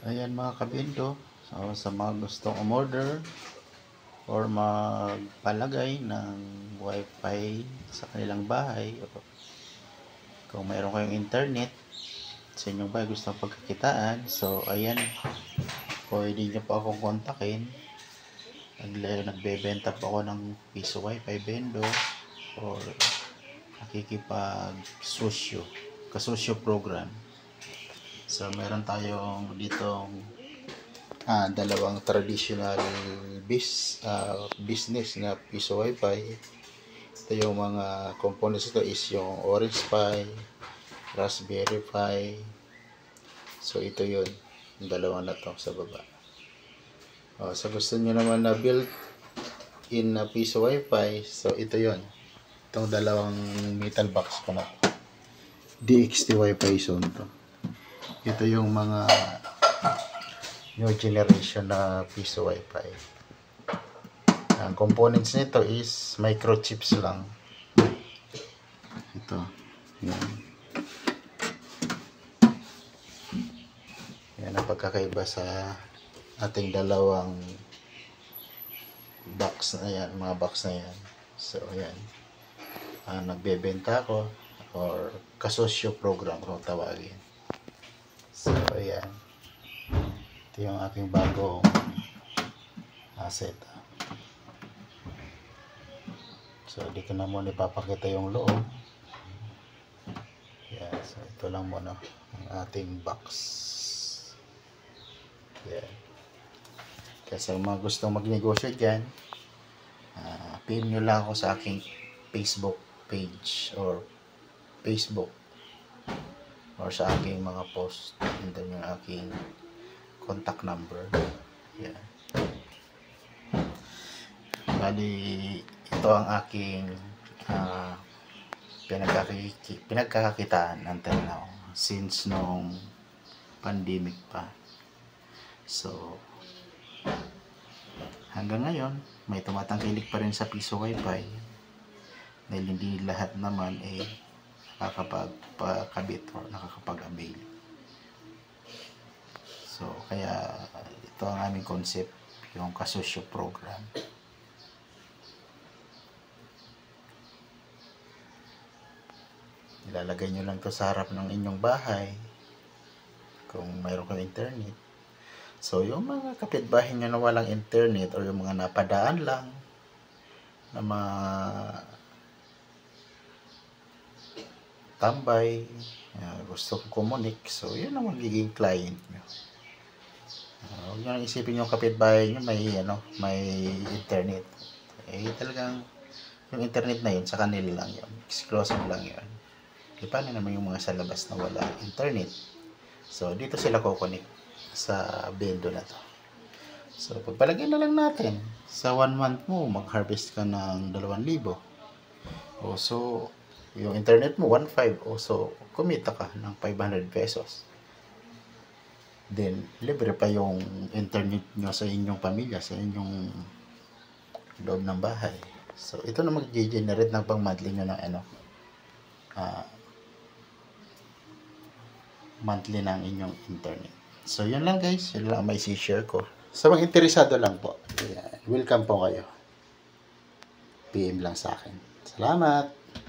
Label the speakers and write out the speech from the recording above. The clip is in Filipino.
Speaker 1: Ayan mga kabindo, so, sa mga gustong umorder or magpalagay ng wifi sa kanilang bahay, o kung mayroon kayong internet sa inyong bahay gustong pagkakitaan, so ayan, pwede nyo po akong kontakin. Nagbebenta po ako ng piso wifi vendor or nakikipag kasosyo program. So meron tayong ditong dalawang traditional business na piso wifi. Ito yung mga components ito is yung Orange Pi, Raspberry Pi. So ito yun, yung dalawa na to sa baba. So gusto nyo naman na built in na piso wifi, so ito yun, itong dalawang metal box ko na DXT wifi zone to. Ito yung mga new generation na piso wifi. Ang components nito is microchips lang. Ito, yan. Yan ang pagkakaiba sa ating dalawang box na yan, mga box na yan. So yan, nagbebenta ako or kasosyo program kung tawagin. So ayan, ito yung aking bagong asset. So di ko na muna ipapakita yung loob. Yan, so ito lang muna ang ating box. Yan. Kasi mga gustong magnegosyo dyan, PM nyo lang ako sa aking Facebook page or Facebook or sa aking mga post. Ito yung aking contact number. Yan. Bali, ito ang aking pinagkakakitaan until now, since nung pandemic pa. So hanggang ngayon may tumatangkilik pa rin sa piso wifi dahil hindi lahat naman nakakapagpakabit o nakakapag-avail. So kaya ito ang aming concept, yung kasosyo program. Ilalagay nyo lang to sa harap ng inyong bahay kung mayroon kang internet. So yung mga kapitbahay nyo na walang internet or yung mga napadaan lang na mga tambay, gusto kumunik, so yun ang magiging client nyo. Huwag nyo nang isipin yung kapitbahay nyo may internet. Talagang yung internet na yun sa kanila lang yun, exclusive lang yun. Paano naman yung mga sa labas na wala internet? So dito sila kukunik sa bendo na to. So pagpalagay na lang natin sa 1 month mo mag-harvest ka ng 2,000. So yung internet mo 1,500, so kumita ka ng 500 pesos. Then libre pa yung internet nyo sa inyong pamilya, sa inyong loob ng bahay. So ito na mag-generate ng pang monthly nyo ng monthly ng inyong internet. So yun lang guys, yun lang may share ko. Sa mga interesado lang po, welcome po kayo. PM lang sa akin. Salamat!